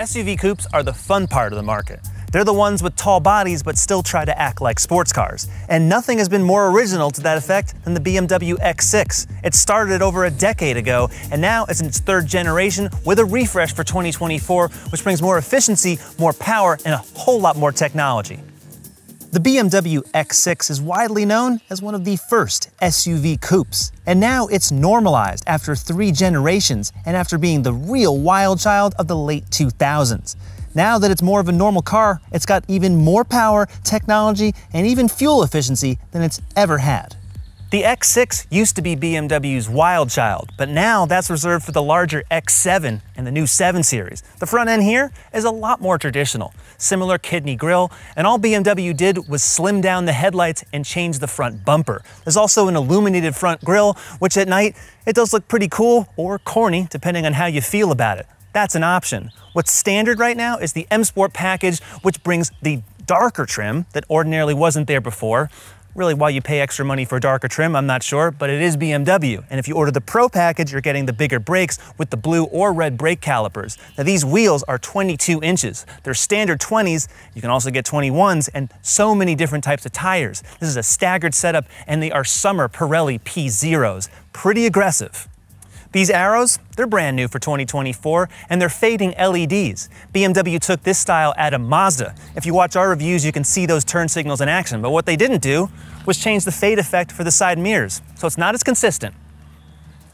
SUV coupes are the fun part of the market. They're the ones with tall bodies but still try to act like sports cars. And nothing has been more original to that effect than the BMW X6. It started over a decade ago, and now it's in its third generation with a refresh for 2024, which brings more efficiency, more power, and a whole lot more technology. The BMW X6 is widely known as one of the first SUV coupes, and now it's normalized after 3 generations and after being the real wild child of the late 2000s. Now that it's more of a normal car, it's got even more power, technology, and even fuel efficiency than it's ever had. The X6 used to be BMW's wild child, but now that's reserved for the larger X7 and the new 7 Series. The front end here is a lot more traditional. Similar kidney grille, and all BMW did was slim down the headlights and change the front bumper. There's also an illuminated front grille, which at night, it does look pretty cool or corny, depending on how you feel about it. That's an option. What's standard right now is the M Sport package, which brings the darker trim that ordinarily wasn't there before. Really, why you pay extra money for darker trim, I'm not sure, but it is BMW. And if you order the Pro package, you're getting the bigger brakes with the blue or red brake calipers. Now, these wheels are 22 inches. They're standard 20s. You can also get 21s and so many different types of tires. This is a staggered setup, and they are summer Pirelli P0s. Pretty aggressive. These arrows, they're brand new for 2024, and they're fading LEDs. BMW took this style out of Mazda. If you watch our reviews, you can see those turn signals in action, but what they didn't do was change the fade effect for the side mirrors, so it's not as consistent.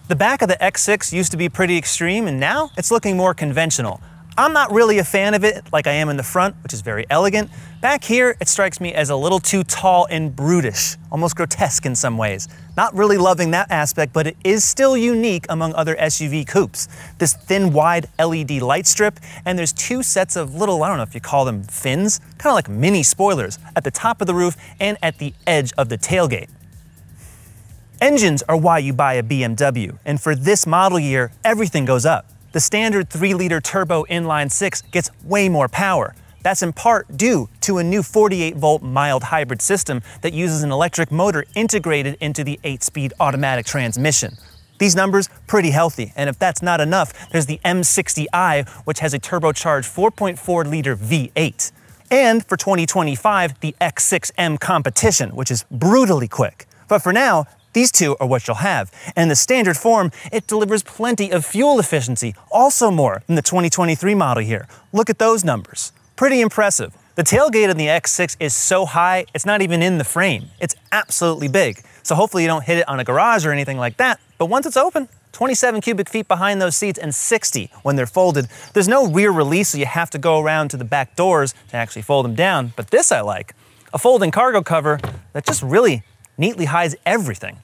The back of the X6 used to be pretty extreme, and now it's looking more conventional. I'm not really a fan of it like I am in the front, which is very elegant. Back here, it strikes me as a little too tall and brutish, almost grotesque in some ways. Not really loving that aspect, but it is still unique among other SUV coupes. This thin, wide LED light strip, and there's 2 sets of little, I don't know if you call them fins, kind of like mini spoilers at the top of the roof and at the edge of the tailgate. Engines are why you buy a BMW, and for this model year, everything goes up. The standard 3-liter turbo inline-6 gets way more power. That's in part due to a new 48-volt mild hybrid system that uses an electric motor integrated into the 8-speed automatic transmission. These numbers, pretty healthy, and if that's not enough, there's the M60i, which has a turbocharged 4.4-liter V8. And for 2025, the X6M Competition, which is brutally quick. But for now, these 2 are what you'll have. And in the standard form, it delivers plenty of fuel efficiency, also more than the 2023 model here. Look at those numbers. Pretty impressive. The tailgate in the X6 is so high, it's not even in the frame. It's absolutely big. So hopefully you don't hit it on a garage or anything like that. But once it's open, 27 cubic feet behind those seats and 60 when they're folded. There's no rear release, so you have to go around to the back doors to actually fold them down. But this I like. A folding cargo cover that just really neatly hides everything.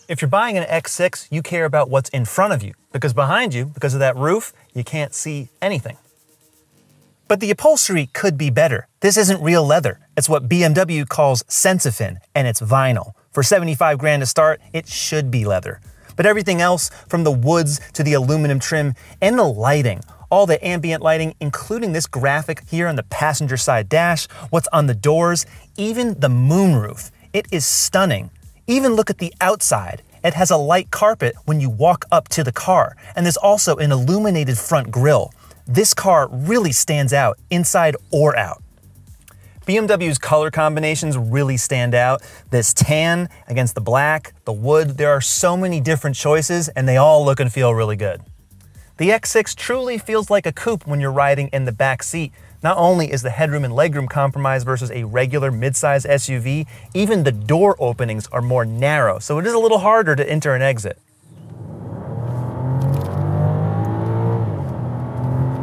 If you're buying an X6, you care about what's in front of you, because behind you, because of that roof, you can't see anything. But the upholstery could be better. This isn't real leather. It's what BMW calls Sensifin, and it's vinyl. For 75 grand to start, it should be leather. But everything else, from the woods to the aluminum trim and the lighting, all the ambient lighting, including this graphic here on the passenger side dash, what's on the doors, even the moonroof, it is stunning. Even look at the outside. It has a light carpet when you walk up to the car, and there's also an illuminated front grille. This car really stands out, inside or out. BMW's color combinations really stand out. This tan against the black, the wood, there are so many different choices, and they all look and feel really good. The X6 truly feels like a coupe when you're riding in the back seat. Not only is the headroom and legroom compromised versus a regular midsize SUV, even the door openings are more narrow, so it is a little harder to enter and exit.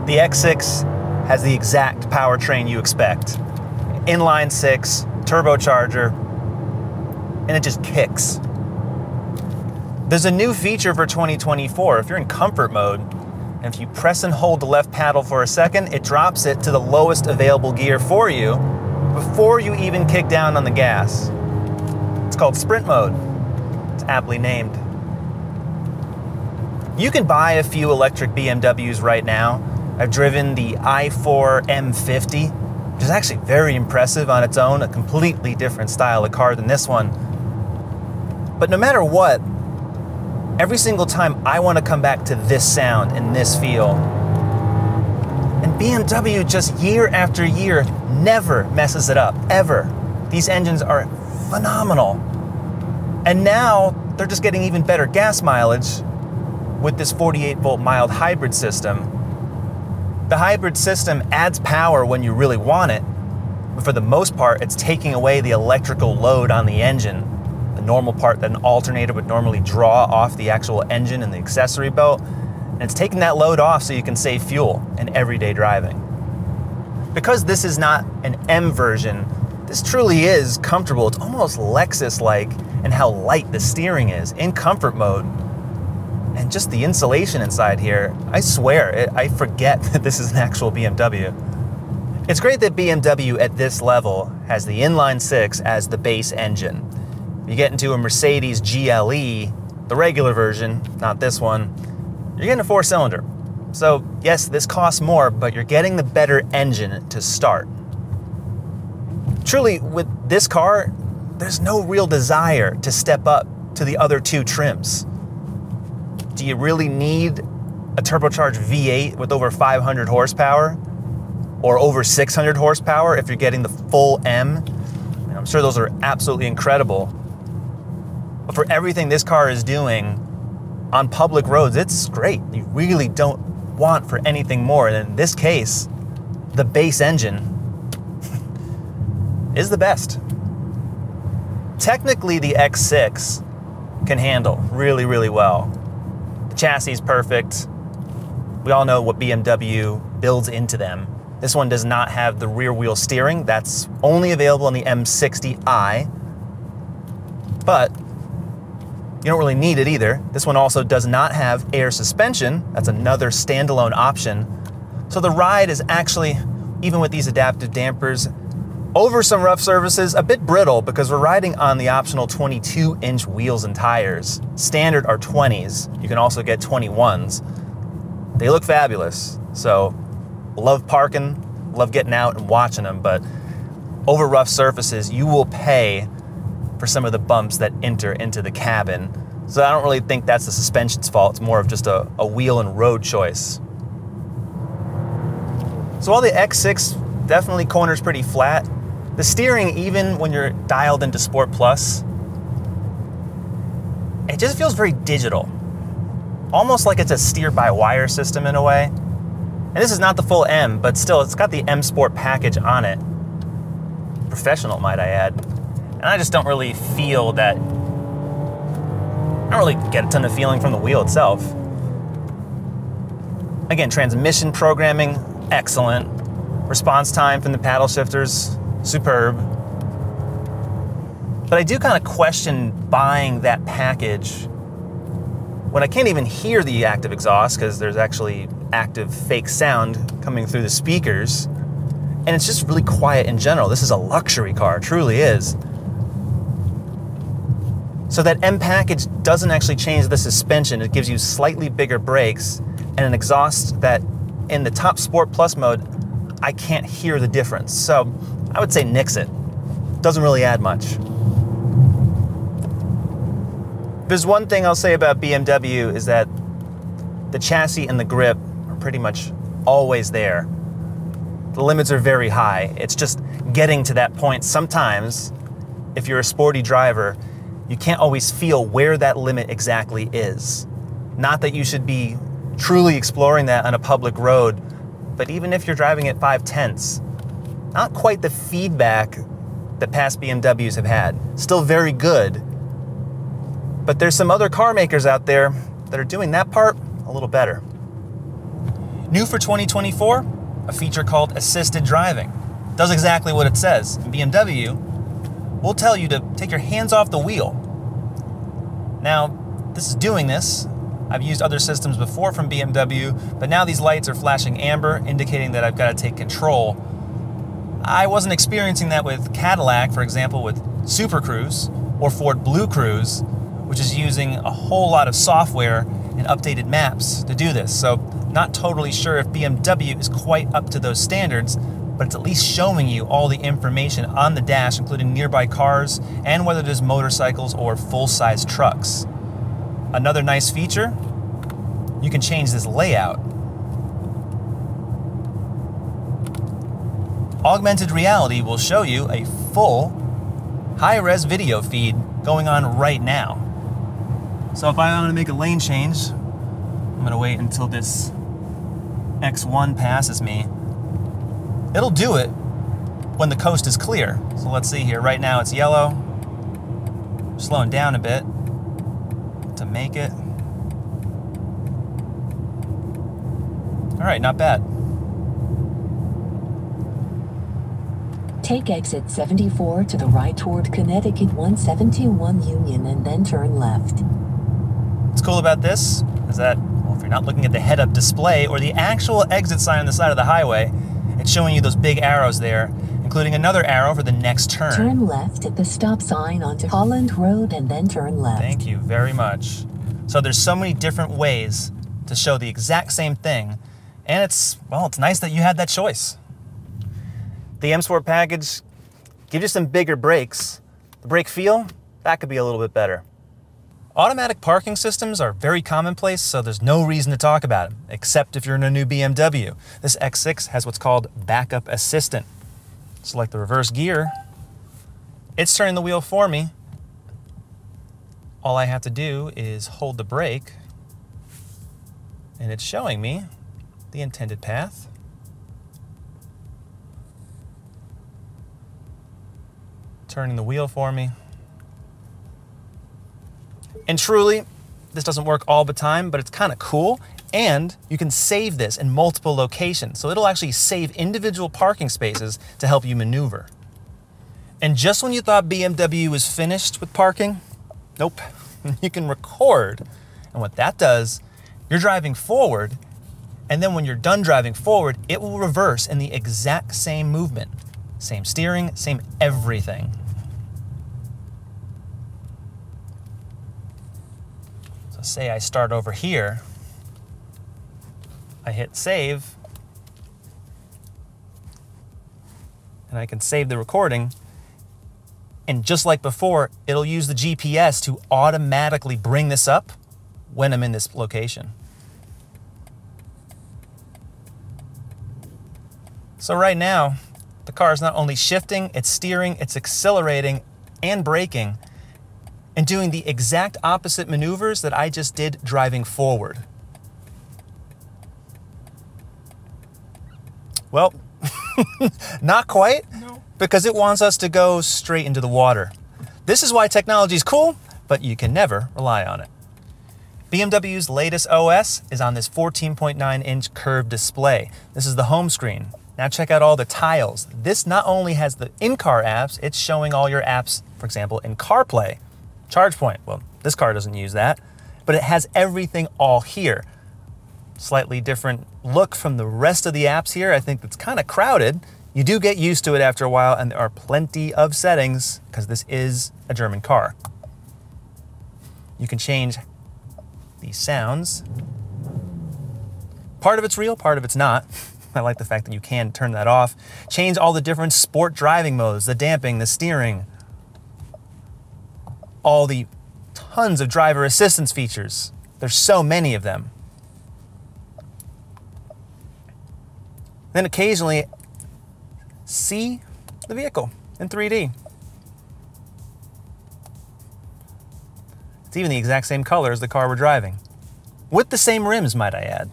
The X6 has the exact powertrain you expect. Inline-6, turbocharger, and it just kicks. There's a new feature for 2024. If you're in comfort mode, and if you press and hold the left paddle for a second, it drops it to the lowest available gear for you before you even kick down on the gas. It's called sprint mode. It's aptly named. You can buy a few electric BMWs right now. I've driven the i4 M50, which is actually very impressive on its own, a completely different style of car than this one. But no matter what, every single time I want to come back to this sound and this feel. And BMW just year after year never messes it up, ever. These engines are phenomenal. And now they're just getting even better gas mileage with this 48-volt mild hybrid system. The hybrid system adds power when you really want it, but for the most part, it's taking away the electrical load on the engine, the normal part that an alternator would normally draw off the actual engine and the accessory belt, and it's taking that load off so you can save fuel in everyday driving. Because this is not an M version, this truly is comfortable. It's almost Lexus-like in how light the steering is in comfort mode. And just the insulation inside here, I swear, I forget that this is an actual BMW. It's great that BMW at this level has the inline-6 as the base engine. You get into a Mercedes GLE, the regular version, not this one, you're getting a 4-cylinder. So yes, this costs more, but you're getting the better engine to start. Truly, with this car, there's no real desire to step up to the other two trims. Do you really need a turbocharged V8 with over 500 horsepower? Or over 600 horsepower if you're getting the full M? And I'm sure those are absolutely incredible. But for everything this car is doing on public roads, it's great. You really don't want for anything more. And in this case, the base engine is the best. Technically, the X6 can handle really, really well. The chassis is perfect. We all know what BMW builds into them. This one does not have the rear wheel steering. That's only available in the M60i. But you don't really need it either. This one also does not have air suspension. That's another standalone option. So the ride is actually, even with these adaptive dampers, over some rough surfaces, a bit brittle because we're riding on the optional 22-inch wheels and tires. Standard are 20s. You can also get 21s. They look fabulous. So love parking, love getting out and watching them, but over rough surfaces, you will pay for some of the bumps that enter into the cabin. So I don't really think that's the suspension's fault. It's more of just a wheel and road choice. So while the X6 definitely corners pretty flat, the steering, even when you're dialed into Sport Plus, it just feels very digital. Almost like it's a steer-by-wire system in a way. And this is not the full M, but still, it's got the M Sport package on it. Professional, might I add. And I just don't really feel that, I don't really get a ton of feeling from the wheel itself. Again, transmission programming, excellent. Response time from the paddle shifters, superb. But I do kind of question buying that package when I can't even hear the active exhaust because there's actually active fake sound coming through the speakers. And it's just really quiet in general. This is a luxury car, it truly is. So that M package doesn't actually change the suspension. It gives you slightly bigger brakes and an exhaust that in the top Sport Plus mode, I can't hear the difference. So I would say nix it. Doesn't really add much. There's one thing I'll say about BMW is that the chassis and the grip are pretty much always there. The limits are very high. It's just getting to that point. Sometimes, if you're a sporty driver, you can't always feel where that limit exactly is. Not that you should be truly exploring that on a public road, but even if you're driving at 5/10ths, not quite the feedback that past BMWs have had. Still very good, but there's some other car makers out there that are doing that part a little better. New for 2024, a feature called assisted driving. Does exactly what it says. BMW will tell you to take your hands off the wheel. Now, this is doing this. I've used other systems before from BMW, but now these lights are flashing amber, indicating that I've got to take control. I wasn't experiencing that with Cadillac, for example, with Super Cruise, or Ford Blue Cruise, which is using a whole lot of software and updated maps to do this. So not totally sure if BMW is quite up to those standards, but it's at least showing you all the information on the dash, including nearby cars and whether there's motorcycles or full-size trucks. Another nice feature, you can change this layout. augmented reality will show you a full high-res video feed going on right now. So if I want to make a lane change, I'm going to wait until this X1 passes me. It'll do it when the coast is clear. So let's see here. Right now it's yellow. Slowing down a bit to make it. All right, not bad. Take exit 74 to the right toward Connecticut 171 Union and then turn left. What's cool about this is that, well, if you're not looking at the head-up display or the actual exit sign on the side of the highway, it's showing you those big arrows there, including another arrow for the next turn. Turn left at the stop sign onto Holland Road and then turn left. Thank you very much. So there's so many different ways to show the exact same thing, and it's nice that you had that choice. The M Sport package gives you some bigger brakes. The brake feel, that could be a little bit better. Automatic parking systems are very commonplace, so there's no reason to talk about them, except if you're in a new BMW. This X6 has what's called backup assistant. Select the reverse gear. It's turning the wheel for me. All I have to do is hold the brake, and it's showing me the intended path. Turning the wheel for me. And truly, this doesn't work all the time, but it's kind of cool. And you can save this in multiple locations. So it'll actually save individual parking spaces to help you maneuver. And just when you thought BMW was finished with parking, nope, you can record. And what that does, you're driving forward, and then when you're done driving forward, it will reverse in the exact same movement. Same steering, same everything. So say I start over here, I hit save, and I can save the recording, and just like before, it'll use the GPS to automatically bring this up when I'm in this location. So right now, the car is not only shifting, it's steering, it's accelerating and braking, and doing the exact opposite maneuvers that I just did driving forward. Well, not quite, because it wants us to go straight into the water. This is why technology is cool, but you can never rely on it. BMW's latest OS is on this 14.9-inch curved display. This is the home screen. Now check out all the tiles. This not only has the in-car apps, it's showing all your apps, for example, in CarPlay. ChargePoint, well, this car doesn't use that, but it has everything all here. Slightly different look from the rest of the apps here. I think it's kind of crowded. You do get used to it after a while, and there are plenty of settings because this is a German car. You can change the sounds. Part of it's real, part of it's not. I like the fact that you can turn that off. Change all the different sport driving modes, the damping, the steering, all the tons of driver assistance features. There's so many of them. Then occasionally see the vehicle in 3D. It's even the exact same color as the car we're driving. With the same rims, might I add.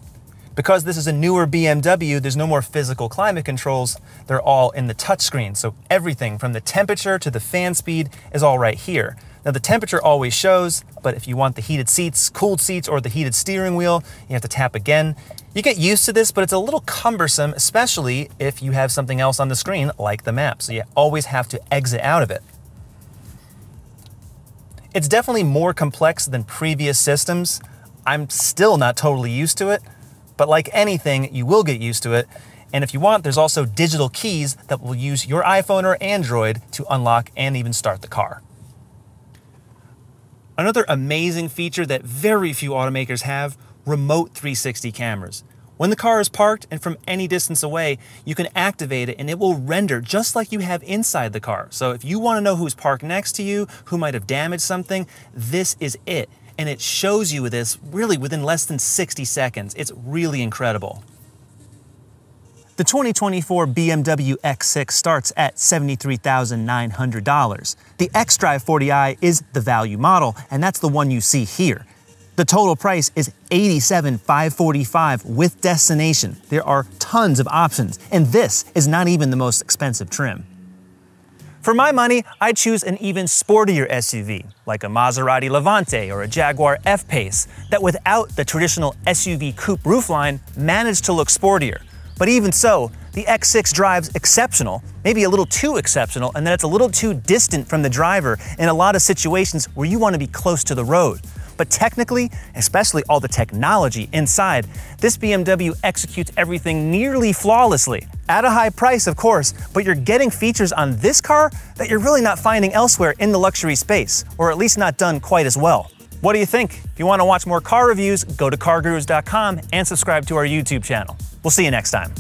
Because this is a newer BMW, there's no more physical climate controls. They're all in the touchscreen. So everything from the temperature to the fan speed is all right here. Now the temperature always shows, but if you want the heated seats, cooled seats, or the heated steering wheel, you have to tap again. You get used to this, but it's a little cumbersome, especially if you have something else on the screen like the map. So you always have to exit out of it. It's definitely more complex than previous systems. I'm still not totally used to it, but like anything, you will get used to it. And if you want, there's also digital keys that will use your iPhone or Android to unlock and even start the car. Another amazing feature that very few automakers have, remote 360 cameras. When the car is parked and from any distance away, you can activate it and it will render just like you have inside the car. So if you want to know who's parked next to you, who might have damaged something, this is it. And it shows you this really within less than 60 seconds. It's really incredible. The 2024 BMW X6 starts at $73,900. The xDrive 40i is the value model, and that's the one you see here. The total price is $87,545 with destination. There are tons of options, and this is not even the most expensive trim. For my money, I'd choose an even sportier SUV, like a Maserati Levante or a Jaguar F-Pace, that without the traditional SUV coupe roofline managed to look sportier. But even so, the X6 drives exceptional, maybe a little too exceptional, and then it's a little too distant from the driver in a lot of situations where you want to be close to the road. But technically, especially all the technology inside, this BMW executes everything nearly flawlessly. At a high price, of course, but you're getting features on this car that you're really not finding elsewhere in the luxury space, or at least not done quite as well. What do you think? If you want to watch more car reviews, go to CarGurus.com and subscribe to our YouTube channel. We'll see you next time.